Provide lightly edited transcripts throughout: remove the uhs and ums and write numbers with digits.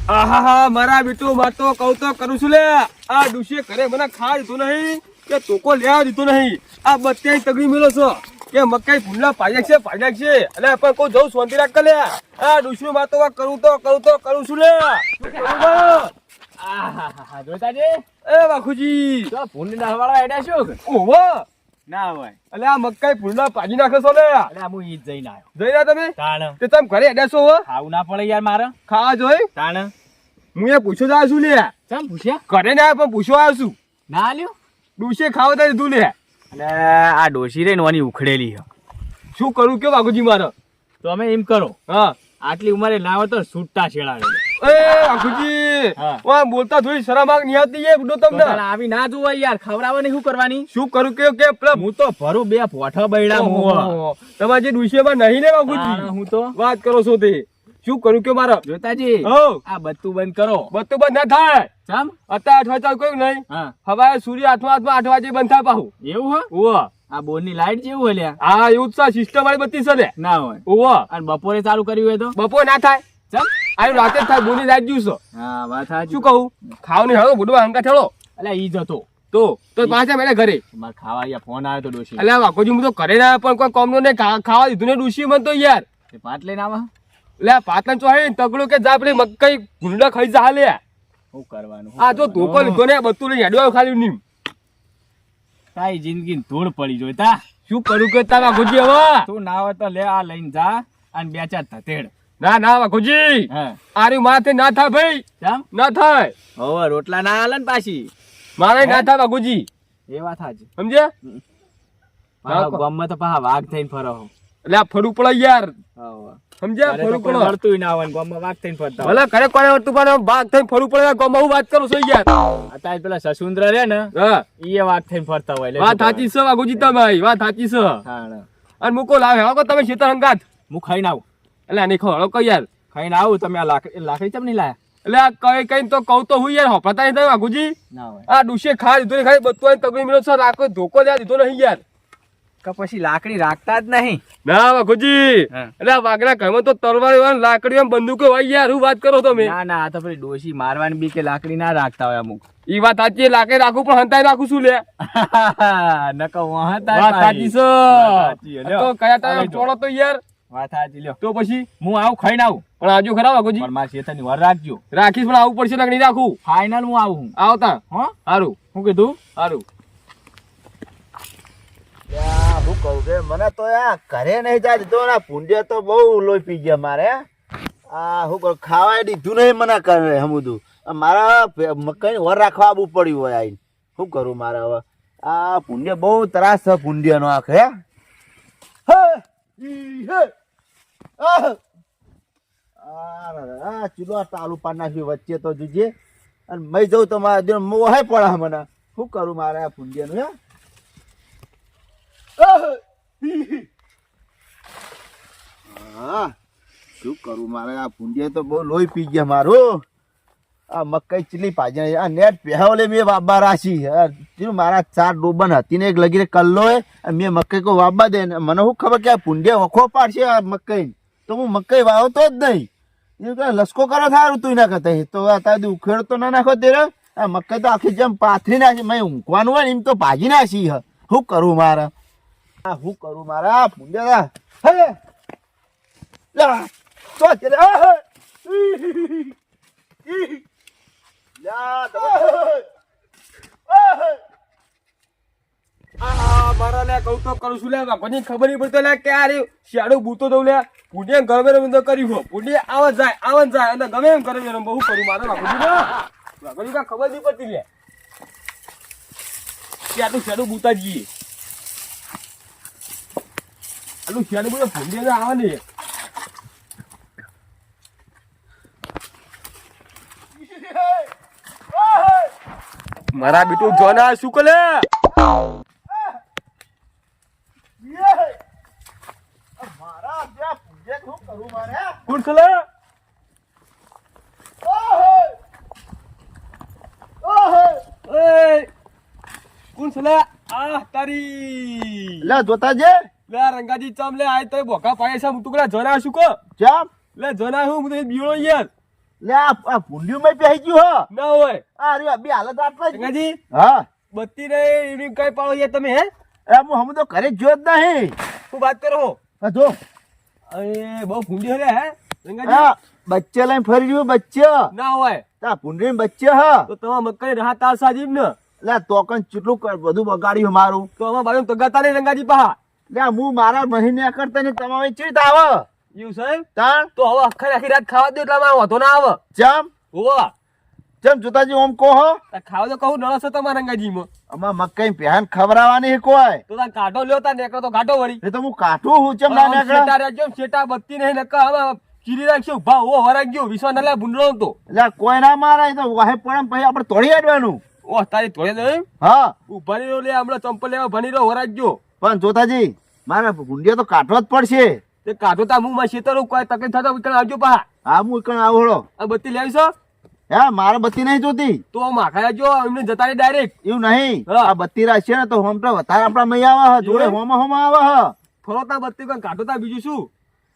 આહા મારા બેટો માતો કહું તો કરું છું લે આ ડુશીએ ઘરે મને ખા દીધું નહીં કે તોકો લેવા દીધો નહીં આ બત્યાઈ તગડી મેલો છો કે મકાઈ ભૂંડા પાડ્યા છે એટલે પણ કોઈ જવું શાંતિ રાખ લે આ ડુશી માતો કરું છું લે આહા જોતાજી એ વાખુજી તો ભૂંડા હવાળા એડા શું ઓહો ના હોય એટલે આ મકાઈ ભૂંડા પાડી નાખો છો લે અરે હું ઈ જ જઈને આવ્યો જઈ રહ્યા તમે તાણ તે તમે ઘરે એડ્યા હો ખાવું ના પડે યાર મારે ખાવા જોઈ તાણ હું એ પૂછો આવ્યો છું લે ચમ પૂછ્યા ઘરે ના આવ્યો પણ પૂછવા આવ્યો છું ના લ્યો ડુશીએ ખાવા તો દીધું લે અને આ ડોશી રે નોની ઉખડેલી છે શું કરું કે વાઘુજી મારે તો અમે એમ કરો હા આટલી ઉંમરે લાવો તો છૂટા છેડાડે એ વાઘુજી હા. વા બોલતા થોડી શરમ આગ નહીં આવતી એ બુડો તમને આવી ના જોવાય યાર ખવડાવવાની શું કરવાની શું કરું કે પેલા હું તો ભરું બે પોઠા બૈડા હું ઓહો, તમારે જે ડુશીમાં નહીં ને વાઘુજી હું તો વાત કરો છો તે શું કરું કે મારે જોતાજી હો આ બધું બંધ કરો બધું બંધ ના થાય ચમ અત્યારે 8 વાગે કોઈ નહીં હા હવે સૂર્ય 8 વાગે બંધ થાય પાહું એવું હે ઓહો આ બોર્ડ ની લાઈટ જેવું હલ્યા હા એવું જ સિસ્ટમ વાળી બત્તી છે ને ના હોય ઓહો અને બપોરે ચાલુ કર્યું હોય તો બપોર ના થાય ચમ આયું રાતે જ થાય બોલી લાઈટ જ્યુસો હા વાત સાચી શું કહું ખાવ નહીં હળો બુડવા હંકા થેડો અલ્યા ઈ જતો તો પાછા મેલે ઘરે મારે ખાવા અહીંયા ફોન આવ્યો તો ડોશી અલ્યા વાકોજી હું તો ઘરે ના પણ કોઈ કોમનો ને ખાવા દીધું ને ડુશી મન તો યાર તે પાટ લઈને આવા લે પાટણ ચોહે તગડું કે જા આપણે મકાઈ ગુંડા ખાઈ જા લે શું કરવાનું આ જો ધોકો લીધો ને બધું લઈ હેડવા ખાલી નીમ તારી જિંદગી ધૂળ પડી જોઈતા શું કરું કે તારા વાકોજી હવે તું ના હોય તો લે આ લઈને જા અને બે ચાર થતેડ ના વાકોજી હા આરી માથે ના થાય ભાઈ ચમ ના થાય હવે રોટલા ના આલે ને પાછી મારે ના થાય વાકોજી એ વાત સાચી સમજ્યા ગામમાં તો પાછા વાઘ થઈને ફરો એટલે આ ફરવું પડે યાર હવે સમજ્યા ફરવું પડે મળતું ના હોય ગામમાં વાઘ થઈને ફરતા ભલે ઘરે કોને વળતું પણ ભાગ થઈને ફરવું પડે ગામમાં હું વાત કરું છું યાર અત્યારે પેલા સસુંદર રે ને હા ઈ વાઘ થઈને ફરતા હોય વાત સાચી છે વાઘુજી તમારી વાત સાચી છે અને મૂકો લાવે હવે તમે શેતર હંગાત હું ખાઈને આવું એટલે આની ખોળો કઈ યાર ખાઈને આવું તમે આ લાકડી ચમ નહીં લાયા એટલે આ કઈ તો કહું તો હું યાર હોપતા નહીં થાય વાઘુજી ના હોય આ ડુશે ખા દીધો ને ખાલી બધું તગડી મિલો છે રાખો ધોકો લ્યા દીધો નહીં યાર કે પછી લાકડી રાખતા જ નહીં ના વાઘુજી હા. એટલે આ વાઘના ઘરમાં તો તલવાર હોય ને લાકડી એમ બંદૂકો હોય યાર હું વાત કરો તમે ના ના આ તો પેલી ડોશી મારવાની બી કે લાકડી ના રાખતા હોય અમુક ઈ વાત સાચી લાકડી રાખું પણ હંતાઈ રાખું છું લે નકો વહાતા વાત સાચી છે સાચી, લ્યો. તો કયા તમે હવે જો. ચોળો તો યાર વાત સાચી લ્યો તો પછી હું આવું ખાઈને આવું પણ આજુ ખરા વાઘુજી પણ મારા શેતાની વર રાખજો રાખીશ પણ આવું પડશે લાકડી રાખું ફાઇનલ હું આવું હું આવતા હો સારું હું કીધું સારું હું કહું કે મને તો આ ઘરે નહીં જા દીધો ને પુંજે તો બહુ લોહી પી ગયા મારે આ શું કહું ખાવાય દીધું નહીં મને કરે હમુદું મારા મકાઈ વર રાખવા આવવું પડ્યું હોય આઈને શું કરું મારે હવે આ પુંજે બહુ ત્રાસ છે પુંજેનો આખે ચૂલો ચાલુ પાડ નાખ્યું વચ્ચે તો જુજે અને મેં જઉં તો મારા મોહે પડે મને શું કરું મારે આ પુંજેનું હે હા શું કરું મારે આ પુંજે તો બહુ લોહી પી ગયા મારું આ મકાઈ ચીલી પાજે આ નેટ પહેવલે મેં વાબા રાશી મારા 4 ડોબન હતી ને એક લગીને કલ્લો હે મેં મકાઈ કો વાબા દે મને શું ખબર કે આ પુંજે વખો પાડશે આ મકાઈ તો હું મકાઈ વાવતો જ નહીં એ લસકો કરો થારું તું ના કરતા તો અત્યારે ઉખેડ તો ના નાખો તેરે આ મકાઈ તો આખી જેમ પાથરી નાખી મેં ઊંઘવાનું હોય ને એમ તો ભાજી નાખી શું કરું મારે હું કરું મારા પુંજા હે લા તો ચલે મારા લે કહું તો કરું છું લે વાઘોજી ખબર નહીં પડતો લે કે આ રે શિયાળું બૂતો દઉં લે પુડે ગમે એમ તો કરી હો પુડે આવન જાય અને ગમે એમ કરે એમ બહુ કરું મારે વાઘોજી ને વાઘોજી કા ખબર નહીં પડતી લે શિયાળું બૂતા જઈએ આલું શિયાળું બધું પુડે આવે ને મારા બેટું જોના શું કરે કોણ છે લે કોણ છે લે આ તારી લે જોતા જે લે રંગાજી ચમ લે આય તો બોકા પાય છે તું કલા જોના શું કો ચમ લે જોના હું તો બીળો યાર લે આ ભૂંડિયું પહેરી ગયું હ ના હોય આ રે બે હાલત આટલા જ રંગાજી હા બત્તી ને એની કઈ પાડો યાર તમે હે એ હું તો ઘરે જ જોયો જ નહીં શું વાત કરો છો? આ જો અરે બહુ ભૂંડી હે હે રંગાજી હા બચ્ચે લઈને ફરી ગયું બચ્ચે ના હોય તા ભૂંડી બચ્ચે હ તો તમારા મકાઈ રાહત તાર સાજીબ ને લે તો કણ કેટલું બધું બગાડ્યું મારું તો અમારા બાજુ તગાતા નહીં રંગાજી પાહા લે હું મારા મહિને કરતા ને તમારે ચીત આવે એવું સાહેબ તાણ તો હવે આખી રાત ખાવા દે એટલે મારો વાંધો ના આવે ચમ હોવા ચમ જોતાજી ઓમ કહો ખાવા તો કહું નળસ તમારા રંગાજીમાં અમાર મકાઈ પહેન ખવડાવવાની કોઈ તો તાર કાઢો લ્યો તાર નેકળો તો કાઢો વળી એ તો હું કાઠું હું ચમ ના નીકળે શેટા રહેજો શેટા બત્તી નહીં નકા હવે ચીરી રાખશું ભા ઓ વરાગ ગયો વિશ્વા ના લે ભૂંડળો તો એટલે કોઈ ના મારે તો વાહે પણ પછી આપણે તોડી આડવાનું ઓહ તારી થોડે દે હા ઉભા રહ્યો લે હમણાં ચંપલ લેવા ભણી રહ્યો વરાગ ગયો પણ જોતાજી મારે ભૂંડિયા તો કાઢવો જ પડશે તે કાઢો તા હું માં શેતર કોઈ તકલીફ થતા વિકણ આવજો પા હા હું કણ આવડો આ બત્તી લેવી છો હા મારે બત્તી નહીં જોતી તો માખા જો એમને જતા રહી ડાયરેક્ટ એવું નહીં હા. આ બત્તી રાખશે ને તો હોમ તો વધારે આપણા મય આવે હ જોડે એવું? હોમાં આવે હ થોડો તા બત્તી કોઈ કાઢો તા બીજું શું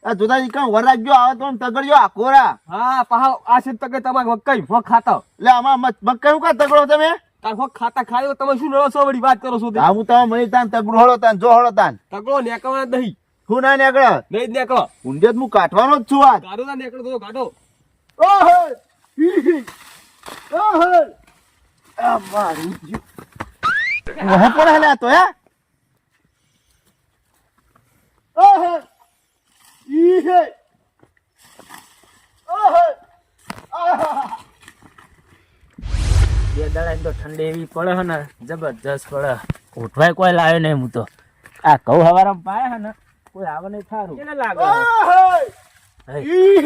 આ જોતાજી કણ વર રાખજો આવે તો આમ તગડજો આકોરા હા પહા આ છે તકે તમારે મકાઈ ફોક ખાતા એટલે આમાં મક્કા કા તગડો તમે તાર ફોક ખાતા ખાયો તમે શું નળો છો વળી વાત કરો છો તે હા હું તમે મય તાન તગડો હળો તાન જો હળો તાન તકડો નેકળવા નહીં હું ના નીકળે નહીં જ નેકળો ભૂંડિયા તો હું કાઢવાનો જ છું આજ કાઢો તા નેકળો તો કાઢો ઓહો ઓહો આ મારું જીવ વહે પડે લે તો હે ઓહો ઈ હે ઓહો આહા બે દાડા તો ઠંડી એવી પડે હે ને જબરજસ્ત પડે ઉઠવાય કોઈ લાવે નહીં હું તો આ ઘઉં હવારમાં પાય હે ને કોઈ આવે નહીં થારું કેને લાગે ઓહો ઈ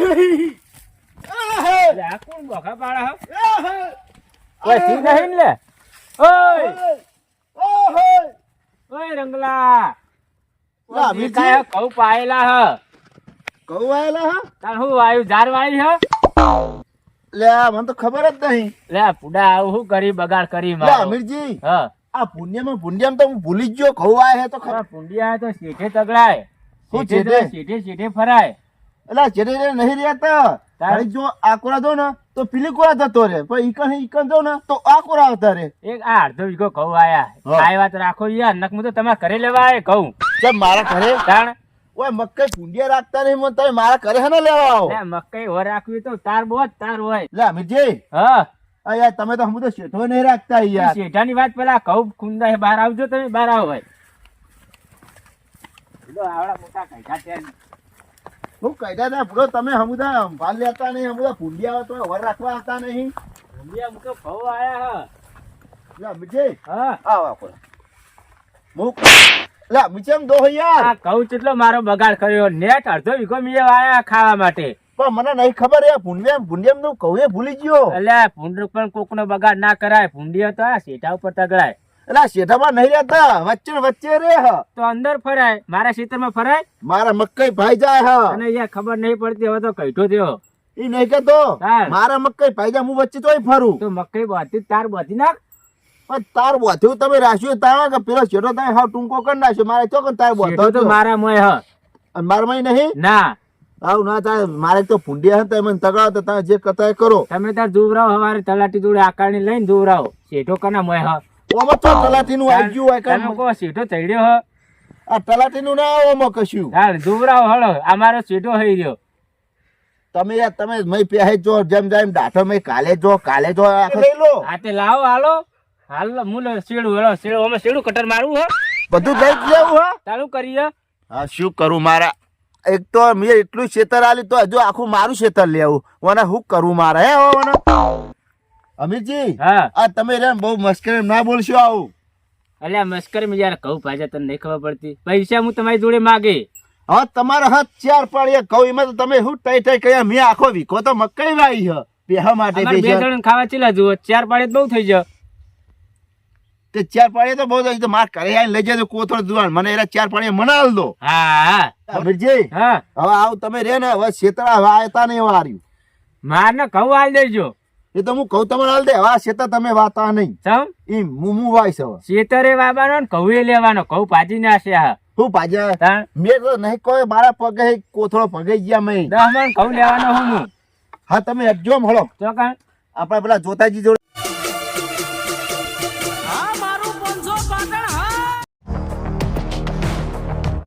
હે એટલે આ કોણ બોખા પાડે હે ઓહો કોઈ સી નહીં ને લે ઓય ઓહો ઓય રંગલા લા, મી કાય ઘઉં પાયેલા હ કહું આયેલા હા તાર હું વાયુ ઝાર વાઈ હ લે મને તો ખબર જ નહીં લે પુડા આવું શું કરી બગાડ કરી લે મારો અમીરજી હા આ પુણ્યમાં તો હું ભૂલી જ ગયો કહું આય હે તો ખબર પુંડિયા તો શેઠે તગડાય શું શેઠે શેઠે? શેઠે શેઠે ફરાય એટલે જેને નહીં રહેતા તારી જો આ કોરા દો ને તો પેલી કોરા જતો રે પણ ઈકન દો ને તો આ કોરા આવતા રે એક આ અડધો વીઘો ઘઉં આયા હા. આ વાત રાખો યાર નક હું તો તમારા ઘરે લેવા આય ઘઉં ચમ મારા ઘરે તાણ ઓય મક્કઈ પુંડિયા રાખતા નહીં મને તમે મારા ઘરે હે ને લેવા આવો લે મકઈ હો રાખવી તો તાર બહુ તાર હોય લે અમીરજી હા આ યાર તમે તો હમ તો શેઠો નહીં રાખતા યાર શેઠાની વાત પેલા ઘઉં ખુંદા બહાર આવજો તમે બહાર આવો ભાઈ આવડા મોટા કઈઠા છે હું કહેતા હતા પૂરો તમે હમુદા ભાલ લેતા નહીં હમુદા પુંડિયા તો વર રાખવા આવતા નહીં પુંડિયા મુકે ઘઉં આયા લે અમીરજી હા આવો આવો હું લે અમીરજી દો યાર આ ઘઉં કેટલો મારો બગાડ કર્યો નેટ અડધો વીઘો મીએ આયા ખાવા માટે પણ મને નહીં ખબર એ ભૂંડિયામ નું કહું એ ભૂલી ગયો એટલે ભૂંડ પણ કોકનો બગાડ ના કરાય ભૂંડિયો તો આ શેઠા ઉપર તગડાય એટલે શેઠામાં નહીં રહેતા વચ્ચે ને વચ્ચે રે હ તો અંદર ફરાય મારા ખેતરમાં ફરાય મારા મકઈ ભાઈ જાય હ અને યાર ખબર નહીં પડતી હવે તો કઈઠો થયો ઈ નહીં કેતો હા. મારા મકઈ ભાઈ જાય હું વચ્ચે તોય ફરું તો મકઈ બાંધી તાર બાંધી નાખ પણ તાર બોથ્યું તમે રાખ્યું તારા કે પેલો શેઠો તમે હાવ ટૂંકો કરી નાખ્યો મારે ચોકન તાર શેઠો બોથો તો મારા મોય હ અને મારામાં નહીં ના આવું ના થાય મારે તો ભૂંડિયા હતા મને તગાડો તો તમે જે કરતા એ કરો તમે તાર દુવરાવ હવારે તલાટી જોડે આકારણી લઈને દુવરાવ શેઠો કના મોય હ ઓમાં તો તલાટી નું આવી ગયું હોય તમે કાંઈ. કહો શેઠો ચડ્યો હ આ તલાટી નું ના આવો કશું હાલ દુવરાવ હળો અમારો શેઠો હઈ રહ્યો તમે યાર તમે મય પહે જો જેમ જેમ દાઠો મય કાલે જો લઈ લો આ તે લાવો હાલો હાલ મુલ શેડું હેળો શેડું અમે શેડું કટર મારવું હ બધું લઈ જ લેવું હા ચાલુ કરીએ હા શું કરું મારા એક તો મેં એટલું ખેતર આલ્યું તો હજુ આખું મારું ખેતર લેવું મને શું કરવું મારે હે મને અમીરજી હા આ તમે રે બહુ મસ્કરી ના બોલશો આવું અલ્યા મસ્કરી માં યાર કહું પાછા તને નહીં ખબર પડતી પૈસા હું તમારી જોડે માગે હવે તમારા હાથ ચાર પાડીએ કહું એમાં તો તમે શું ટઈ ટઈ કહ્યા મેં આખો વીકો તો મકઈ વાવી હ પેહા માટે અમારે બે જણ ખાવા ચેલા જુઓ ચાર પાડે તો બહુ થઈ જાય તે ચાર પાડીએ તો બહુ થઈ તો માર ઘરે આવીને લઈ જજો કોથળો જુવાન મને એરા ચાર પાડીએ મનાલ દો હા અમીરજી હા હવે આવ તમે રે ને હવે છેતરા વાયતા નહીં વાર્યું માર ને કહું હાલ દેજો એ તો હું કહું તમને હાલ દે હવે છેતર તમે વાતા નહીં સમ ઈ મું વાઈશ હવે શેતરે વાવવાનો ને કહું લેવાનો કહું પાજી નાશે હા શું પાજા તાણ મેં તો નહીં કોઈ મારા પગે કોથળો પગે ગયા મેં 10 મણ કહું લેવાનો હું હા તમે એકજો મળો ચોકણ આપણે પેલા જોતાજી જોડે